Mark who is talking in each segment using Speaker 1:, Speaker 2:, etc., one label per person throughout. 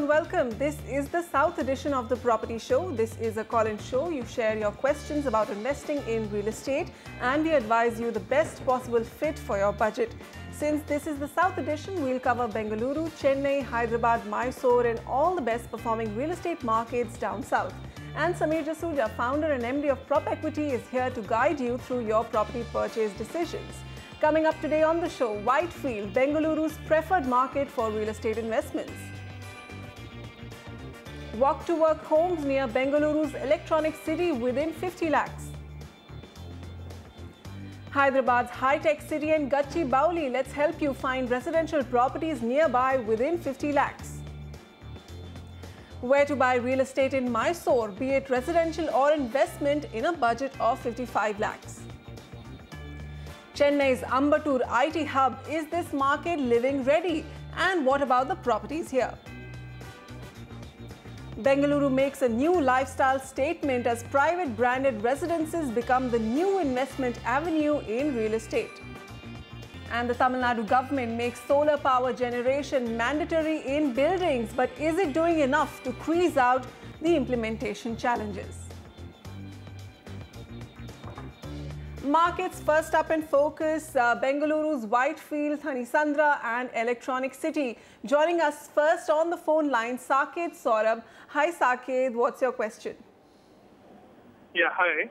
Speaker 1: and welcome. This is the South edition of the Property Show. This is a call-in show. You share your questions about investing in real estate and we advise you the best possible fit for your budget. Since this is the South edition, we'll cover Bengaluru, Chennai, Hyderabad, Mysore and all the best performing real estate markets down south. And Sameer Jasuja, founder and MD of Prop Equity, is here to guide you through your property purchase decisions. Coming up today on the show, Whitefield, Bengaluru's preferred market for real estate investments. Walk-to-work homes near Bengaluru's Electronic City within 50 lakhs. Hyderabad's high-tech City and Gachibowli. Let's help you find residential properties nearby within 50 lakhs. Where to buy real estate in Mysore, be it residential or investment, in a budget of 55 lakhs. Chennai's Ambattur IT hub. Is this market living ready? And what about the properties here? Bengaluru makes a new lifestyle statement as private branded residences become the new investment avenue in real estate. And the Tamil Nadu government makes solar power generation mandatory in buildings. But is it doing enough to squeeze out the implementation challenges? Markets first up in focus, Bengaluru's Whitefield, Thanisandra and Electronic City. Joining us first on the phone line, Saket Saurabh. Hi Saket, what's your question?
Speaker 2: Yeah, hi.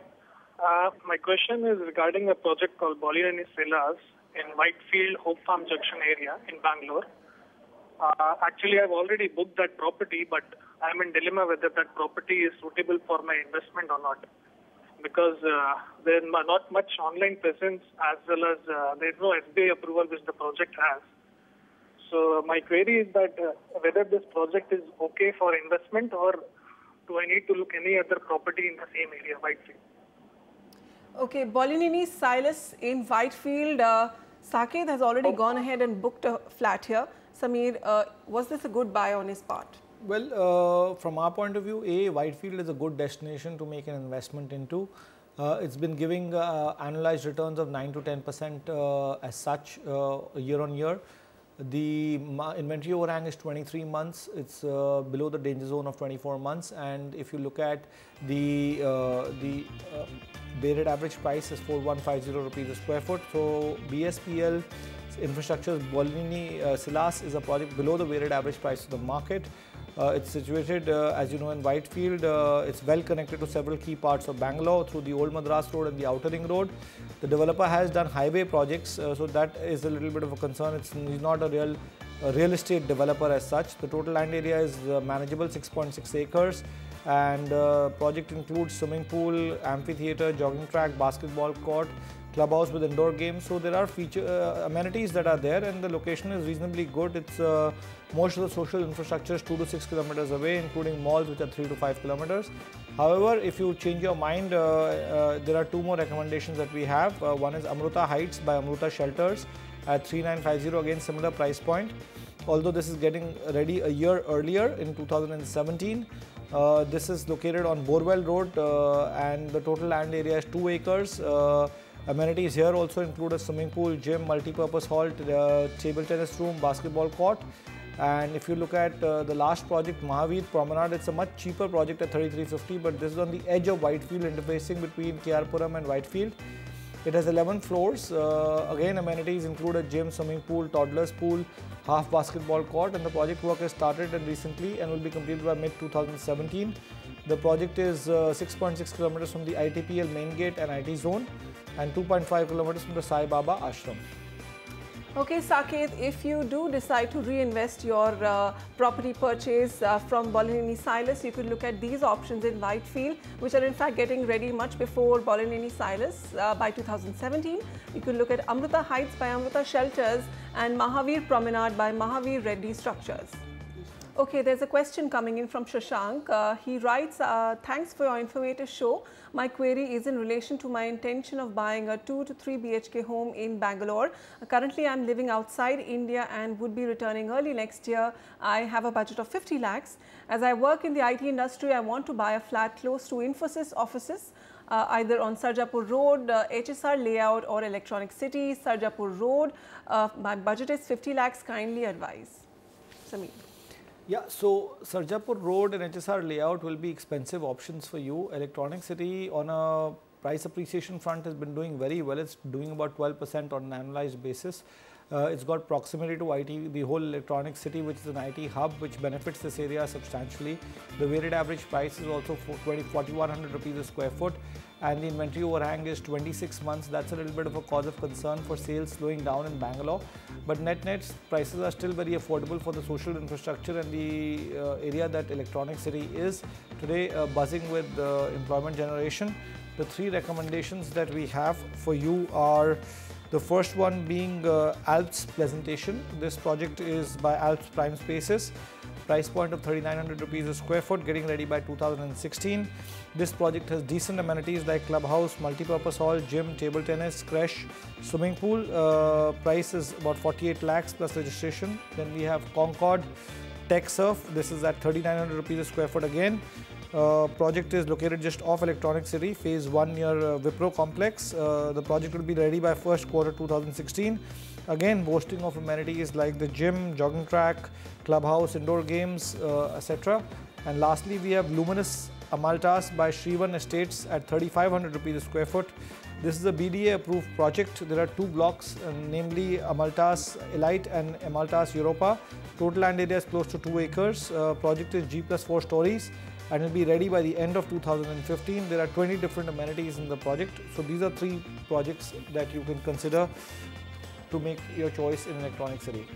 Speaker 2: My question is regarding a project called Bollineni Villas in Whitefield, Hope Farm Junction area in Bangalore. Actually, I've already booked that property, but I'm in dilemma whether that property is suitable for my investment or not. Because there's not much online presence as well as there's no SBI approval which the project has. So my query is that whether this project is okay for investment or do I need to look any other property in the same area, Whitefield?
Speaker 1: Okay, Bollineni Silas in Whitefield. Saket has already gone ahead and booked a flat here. Sameer, was this a good buy on his part?
Speaker 3: Well, from our point of view, Whitefield is a good destination to make an investment into. It's been giving annualized returns of 9 to 10% as such year on year. The inventory overhang is 23 months. It's below the danger zone of 24 months. And if you look at the weighted average price is 4150 rupees a square foot. So BSPL Infrastructure's Bollineni Silas is a project below the weighted average price of the market. It's situated, as you know, in Whitefield. It's well connected to several key parts of Bangalore through the Old Madras Road and the Outer Ring Road. The developer has done highway projects, so that is a little bit of a concern. He's not a real estate developer as such. The total land area is manageable, 6.6 acres. And project includes swimming pool, amphitheater, jogging track, basketball court, clubhouse with indoor games. So there are amenities that are there, and the location is reasonably good. It's most of the social infrastructure is 2 to 6 kilometers away, including malls which are 3 to 5 kilometers. However, if you change your mind, there are two more recommendations that we have. One is Amruta Heights by Amruta Shelters at 3950, again similar price point. Although this is getting ready a year earlier in 2017. This is located on Borwell Road and the total land area is 2 acres. Amenities here also include a swimming pool, gym, multi-purpose hall, table tennis room, basketball court. And if you look at the last project, Mahavir Promenade, it's a much cheaper project at 3350, but this is on the edge of Whitefield, interfacing between KR-Puram and Whitefield. It has 11 floors. Again, amenities include a gym, swimming pool, toddler's pool, half basketball court, and the project work has started recently and will be completed by mid-2017. The project is 6.6 kilometers from the ITPL main gate and IT zone and 2.5 kilometers from the Sai Baba ashram.
Speaker 1: Okay, Saket, if you do decide to reinvest your property purchase from Bollineni Silas, you could look at these options in Whitefield, which are in fact getting ready much before Bollineni Silas by 2017. You could look at Amruta Heights by Amruta Shelters and Mahavir Promenade by Mahavir Reddy Structures. Okay, there's a question coming in from Shashank. He writes, thanks for your informative show. My query is in relation to my intention of buying a 2 to 3 BHK home in Bangalore. Currently, I'm living outside India and would be returning early next year. I have a budget of 50 lakhs. As I work in the IT industry, I want to buy a flat close to Infosys offices, either on Sarjapur Road, HSR layout or Electronic City, Sarjapur Road. My budget is 50 lakhs. Kindly advise. Sameer.
Speaker 3: Yeah, so Sarjapur Road and HSR layout will be expensive options for you. Electronic City on a price appreciation front has been doing very well. It's doing about 12% on an annualized basis. It's got proximity to IT, the whole electronic city, which is an IT hub, which benefits this area substantially. The weighted average price is also 4,100 rupees a square foot, and the inventory overhang is 26 months. That's a little bit of a cause of concern for sales slowing down in Bangalore. But net prices are still very affordable for the social infrastructure and the area that electronic city is today, buzzing with employment generation. The three recommendations that we have for you are: the first one being Alps Pleasantation. This project is by Alps Prime Spaces. Price point of 3,900 rupees a square foot, getting ready by 2016. This project has decent amenities like clubhouse, multi-purpose hall, gym, table tennis, creche, swimming pool. Price is about 48 lakhs plus registration. Then we have Concord Tech Surf. This is at 3,900 rupees a square foot again. Project is located just off Electronic City, phase 1 near Wipro complex. The project will be ready by first quarter 2016. Again, boasting of amenities like the gym, jogging track, clubhouse, indoor games, etc. And lastly, we have Luminous Amaltas by Shrivan Estates at 3,500 rupees a square foot. This is a BDA approved project. There are two blocks, namely Amaltas Elite and Amaltas Europa. Total land area is close to 2 acres. Project is G+4 stories and will be ready by the end of 2015. There are 20 different amenities in the project. So these are 3 projects that you can consider to make your choice in Electronic City.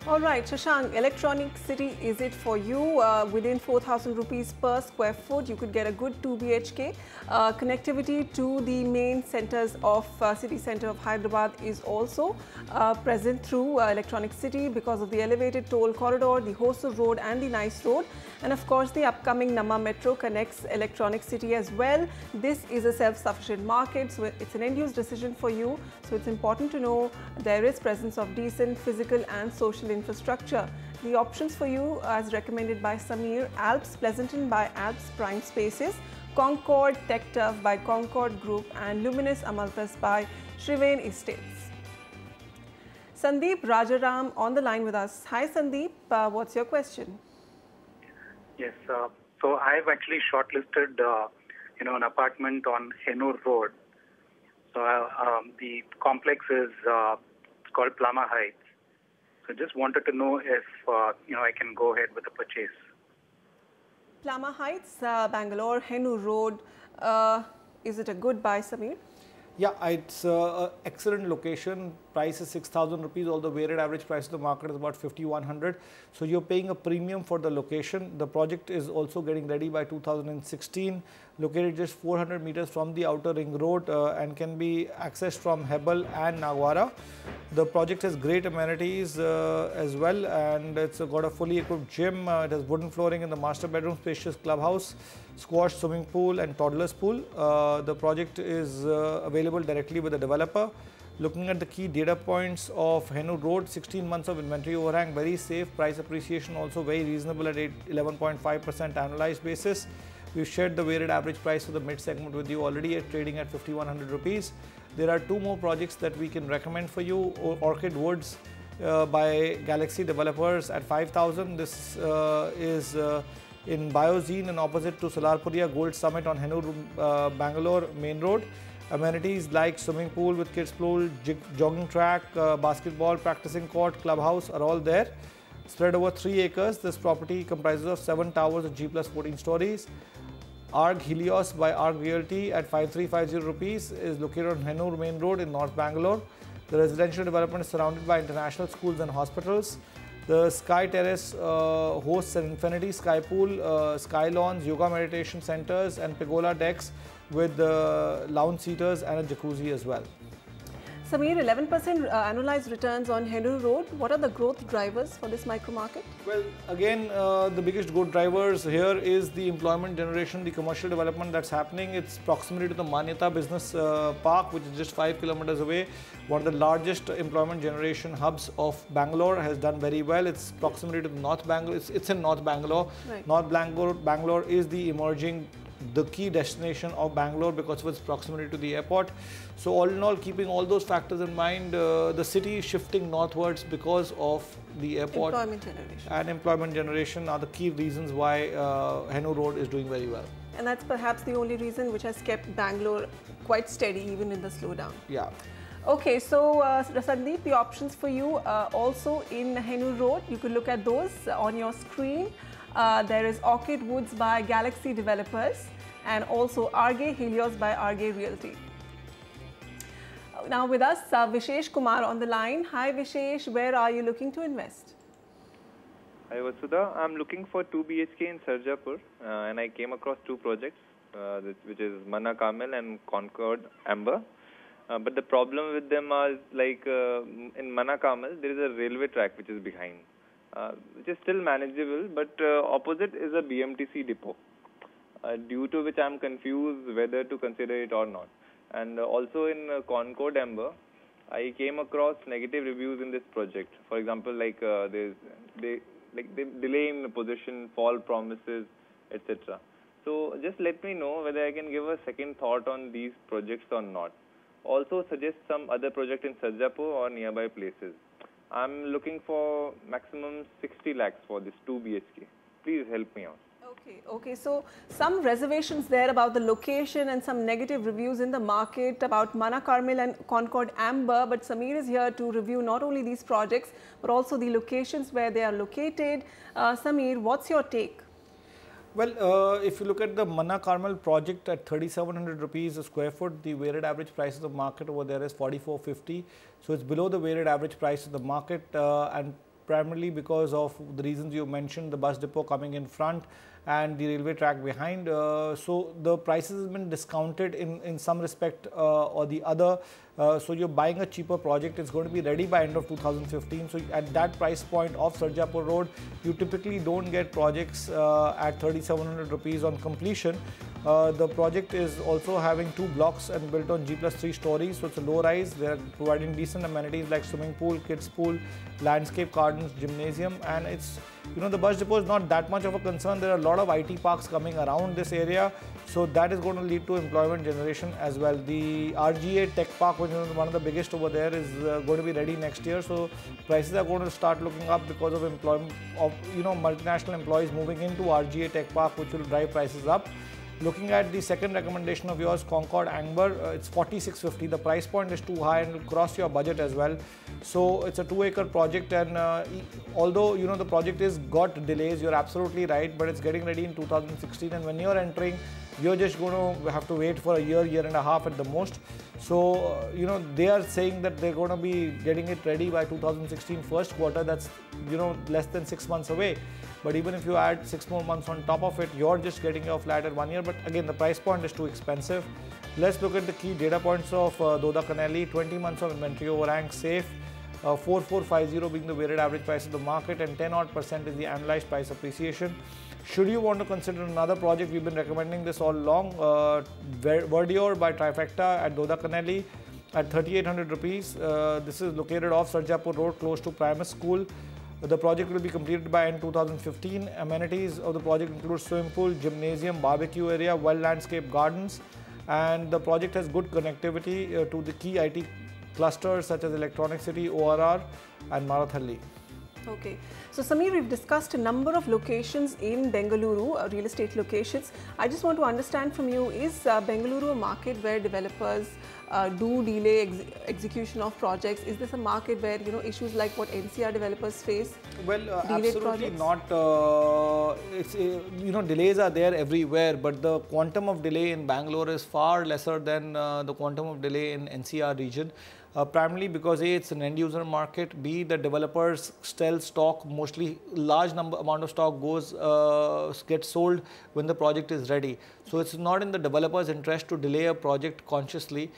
Speaker 1: All right, Shashank, Electronic City, is it for you? Within 4,000 rupees per square foot, you could get a good 2 BHK. Connectivity to the main centers of city center of Hyderabad is also present through Electronic City because of the elevated toll corridor, the Hosur Road and the Nice Road. And of course, the upcoming Namma Metro connects Electronic City as well. This is a self-sufficient market, so it's an end-use decision for you. So it's important to know there is presence of decent physical and social infrastructure. The options for you, as recommended by Samir: Alps Pleasanton by Alps Prime Spaces, Concord Tech Turf by Concord Group, and Luminous Amaltas by Shrivan Estates. Sandeep Rajaram on the line with us. Hi Sandeep, what's your question?
Speaker 4: Yes, so I've actually shortlisted, an apartment on Hennur Road. So the complex is it's called Plama Heights. So just wanted to know if I can go ahead with the purchase.
Speaker 1: Plama Heights, Bangalore, Hennur Road. Is it a good buy, Samir?
Speaker 3: Yeah, it's an excellent location. Price is 6,000 rupees. All the weighted average price of the market is about 5,100. So you're paying a premium for the location. The project is also getting ready by 2016. Located just 400 meters from the outer ring road and can be accessed from Hebel and Nagwara. The project has great amenities as well, and it's got a fully equipped gym. It has wooden flooring in the master bedroom, spacious clubhouse, squash, swimming pool and toddler's pool. The project is available directly with the developer. Looking at the key data points of Hennur Road, 16 months of inventory overhang, very safe. Price appreciation also very reasonable at 11.5% annualized basis. We've shared the weighted average price for the mid segment with you already at trading at 5,100 rupees. There are 2 more projects that we can recommend for you. Orchid Woods by Galaxy Developers at 5,000. This is in Biozine and opposite to Solarpuria Gold Summit on Hennur, Bangalore main road. Amenities like swimming pool with kids pool, jogging track, basketball practicing court, clubhouse are all there. Spread over 3 acres, this property comprises of 7 towers of G+14 stories. ARG Helios by ARG Realty at 5,350 rupees is located on Hennur main road in North Bangalore. The residential development is surrounded by international schools and hospitals. The Sky Terrace hosts an infinity sky pool, sky lawns, yoga meditation centers and pergola decks with lounge seaters and a jacuzzi as well.
Speaker 1: Samir, 11% annualized returns on Hennur Road. What are the growth drivers for this micro market?
Speaker 3: Well, again, the biggest growth drivers here is the employment generation, the commercial development that's happening. It's proximity to the Manyata Business Park, which is just 5 kilometers away. One of the largest employment generation hubs of Bangalore, has done very well. It's proximity to North Bangalore. It's in North Bangalore.
Speaker 1: Right.
Speaker 3: North Bangalore is the emerging the key destination of Bangalore because of its proximity to the airport. So all in all, keeping all those factors in mind, the city is shifting northwards because of the airport.
Speaker 1: Employment generation.
Speaker 3: And employment generation are the key reasons why Hennur Road is doing very well.
Speaker 1: And that's perhaps the only reason which has kept Bangalore quite steady even in the slowdown.
Speaker 3: Yeah.
Speaker 1: Okay, so Sandeep, the options for you also in Hennur Road, you could look at those on your screen. There is Orchid Woods by Galaxy Developers and also RG Helios by RG Realty. Now with us, Vishesh Kumar on the line. Hi Vishesh, where are you looking to invest?
Speaker 5: Hi Vasudha, I'm looking for 2 BHK in Sarjapur and I came across two projects which is Mana Kamil and Concord Amber. But the problem with them are like in Mana Kamil there is a railway track which is behind, which is still manageable, but opposite is a BMTC depot, due to which I am confused whether to consider it or not. And also in Concord Amber, I came across negative reviews in this project. For example, like they delay in possession, fall promises, etc. So just let me know whether I can give a second thought on these projects or not. Also suggest some other project in Sarjapur or nearby places. I'm looking for maximum 60 lakhs for this 2 BHK. Please help me out.
Speaker 1: Okay. So some reservations there about the location and some negative reviews in the market about Mana Carmel and Concord Amber. But Samir is here to review not only these projects but also the locations where they are located. Samir, what's your take?
Speaker 3: Well, if you look at the Mana Carmel project at 3,700 rupees a square foot, the weighted average price of the market over there is 44.50. So it's below the weighted average price of the market and primarily because of the reasons you mentioned, the bus depot coming in front and the railway track behind. So the prices have been discounted in some respect or the other. So you're buying a cheaper project. It's going to be ready by end of 2015. So at that price point of Sarjapur Road, you typically don't get projects at 3,700 rupees on completion. The project is also having 2 blocks and built on G+3 stories. So it's a low rise. They're providing decent amenities like swimming pool, kids pool, landscape gardens, gymnasium, and it's, you know, the bus depot is not that much of a concern. There are a lot of IT parks coming around this area, so that is going to lead to employment generation as well. The RGA Tech Park, which is one of the biggest over there, is going to be ready next year, so prices are going to start looking up because of employment of, you know, multinational employees moving into RGA Tech Park, which will drive prices up. Looking at the second recommendation of yours, Concord Amber, it's 4650. The price point is too high and will cross your budget as well. So it's a 2-acre project, and although, you know, the project is got delays, you're absolutely right, but it's getting ready in 2016, and when you're entering, you're just going to have to wait for a year, year and a half at the most. So, you know, they are saying that they're going to be getting it ready by 2016 first quarter. That's, you know, less than 6 months away. But even if you add 6 more months on top of it, you're just getting your flat at 1 year. But again, the price point is too expensive. Let's look at the key data points of Doda Kanali. 20 months of inventory overhang, safe. 4450 being the weighted average price of the market, and 10% is the analyzed price appreciation. Should you want to consider another project, we've been recommending this all along, Verdure by Trifecta at Doda Kanali at 3,800 rupees. This is located off Sarjapur Road, close to Primary School. The project will be completed by end 2015. Amenities of the project include swimming pool, gymnasium, barbecue area, well-landscaped gardens, and the project has good connectivity to the key IT clusters such as Electronic City, ORR, and Marathalli.
Speaker 1: Okay. So Samir, we've discussed a number of locations in Bengaluru, real estate locations. I just want to understand from you, is Bengaluru a market where developers do delay execution of projects? Is this a market where, you know, issues like what NCR developers face?
Speaker 3: Well, absolutely not. You know, delays are there everywhere, but the quantum of delay in Bangalore is far lesser than the quantum of delay in NCR region. Primarily because A, it's an end user market, B, the developers sell stock, mostly large amount of stock gets sold when the project is ready. So it's not in the developer's interest to delay a project consciously,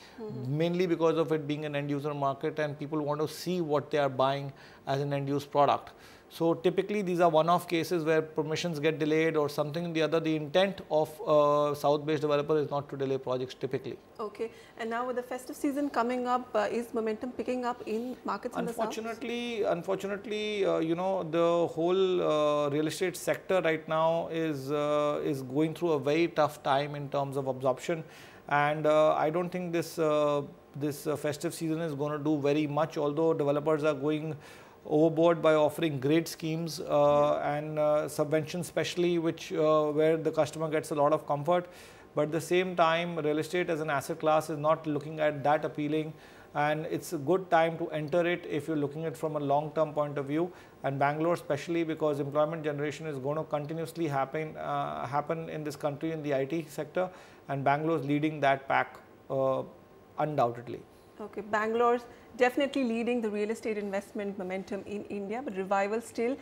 Speaker 3: mainly because of it being an end user market and people want to see what they are buying as an end use product. So typically these are one-off cases where permissions get delayed or something or the other. The intent of south-based developer is not to delay projects typically.
Speaker 1: Okay. And now with the festive season coming up, is momentum picking up in markets in the south?
Speaker 3: Unfortunately, you know, the whole real estate sector right now is going through a very tough time in terms of absorption, and I don't think this festive season is going to do very much, although developers are going overboard by offering great schemes and subventions especially, which where the customer gets a lot of comfort. But at the same time, real estate as an asset class is not looking at that appealing, and it's a good time to enter it if you're looking at it from a long-term point of view. And Bangalore especially, because employment generation is going to continuously happen in this country in the IT sector, and Bangalore is leading that pack undoubtedly.
Speaker 1: Okay, Bangalore's definitely leading the real estate investment momentum in India, but revival still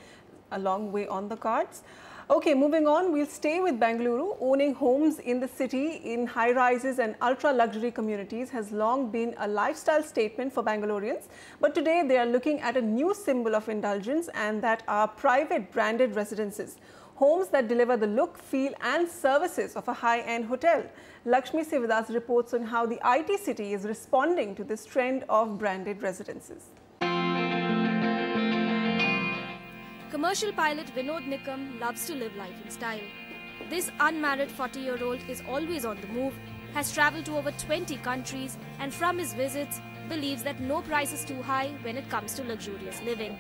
Speaker 1: a long way on the cards. Okay, moving on, we'll stay with Bengaluru. Owning homes in the city in high-rises and ultra-luxury communities has long been a lifestyle statement for Bangaloreans, but today they are looking at a new symbol of indulgence, and that are private branded residences. Homes that deliver the look, feel and services of a high-end hotel. Lakshmi Sivadas reports on how the IT city is responding to this trend of branded residences.
Speaker 6: Commercial pilot Vinod Nikam loves to live life in style. This unmarried 40-year-old is always on the move, has travelled to over 20 countries, and from his visits believes that no price is too high when it comes to luxurious living.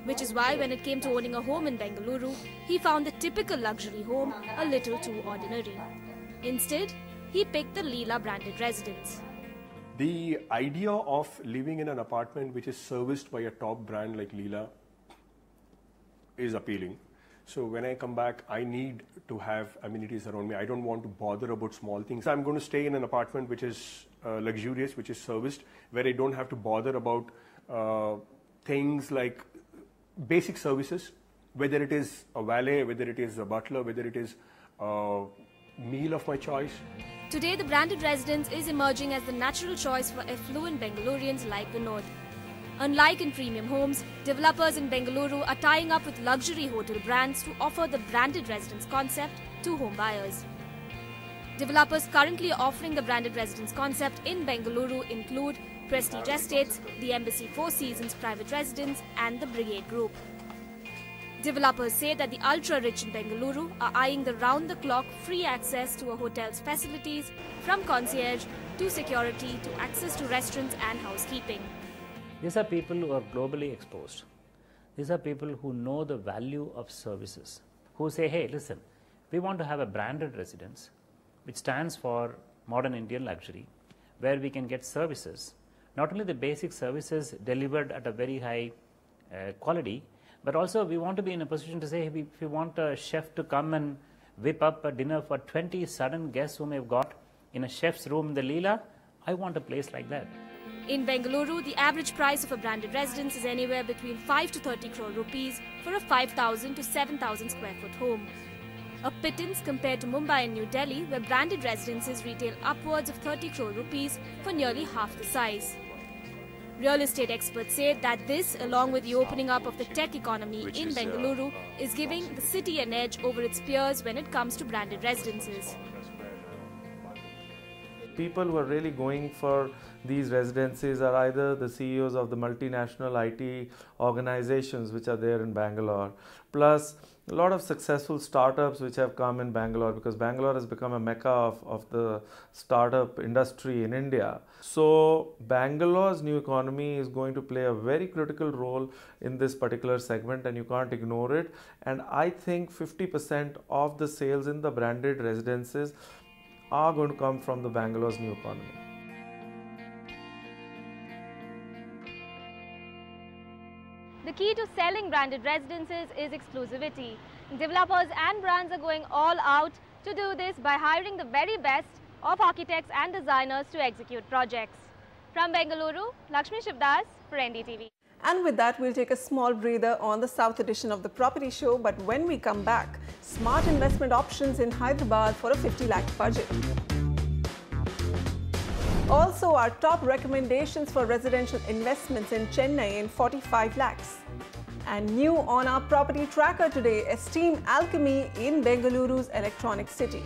Speaker 6: Which is why when it came to owning a home in Bengaluru, he found the typical luxury home a little too ordinary. Instead, he picked the Leela branded residence.
Speaker 7: The idea of living in an apartment which is serviced by a top brand like Leela is appealing. So when I come back, I need to have amenities around me. I don't want to bother about small things. I'm going to stay in an apartment which is luxurious, which is serviced, where I don't have to bother about things like basic services, whether it is a valet, whether it is a butler, whether it is a meal of my choice.
Speaker 6: Today, the branded residence is emerging as the natural choice for affluent Bengalurians like Vinod. Unlike in premium homes, developers in Bengaluru are tying up with luxury hotel brands to offer the branded residence concept to home buyers. Developers currently offering the branded residence concept in Bengaluru include Prestige Estates, the Embassy Four Seasons Private Residence and the Brigade Group. Developers say that the ultra-rich in Bengaluru are eyeing the round-the-clock free access to a hotel's facilities, from concierge to security to access to restaurants and housekeeping.
Speaker 8: These are people who are globally exposed. These are people who know the value of services, who say, hey, listen, we want to have a branded residence which stands for modern Indian luxury, where we can get services, not only the basic services delivered at a very high quality, but also we want to be in a position to say, if we want a chef to come and whip up a dinner for 20 sudden guests whom we've got in a chef's room in the Leela, I want a place like that.
Speaker 6: In Bengaluru, the average price of a branded residence is anywhere between 5 to 30 crore rupees for a 5,000 to 7,000 square foot home. A pittance compared to Mumbai and New Delhi, where branded residences retail upwards of 30 crore rupees for nearly half the size. Real estate experts say that this, along with the opening up of the tech economy in Bengaluru, is giving the city an edge over its peers when it comes to branded residences.
Speaker 9: People who are really going for these residences are either the CEOs of the multinational IT organizations which are there in Bangalore, plus a lot of successful startups which have come in Bangalore, because Bangalore has become a mecca of the startup industry in India. So Bangalore's new economy is going to play a very critical role in this particular segment, and you can't ignore it. And I think 50% of the sales in the branded residences are going to come from the Bangalore's new economy.
Speaker 6: The key to selling branded residences is exclusivity. Developers and brands are going all out to do this by hiring the very best of architects and designers to execute projects. From Bengaluru, Lakshmi Sivadas for NDTV.
Speaker 1: And with that, we'll take a small breather on the South edition of the Property Show. But when we come back, smart investment options in Hyderabad for a 50 lakh budget. Also, our top recommendations for residential investments in Chennai in 45 lakhs. And new on our property tracker today, Esteem Alchemy in Bengaluru's Electronic City.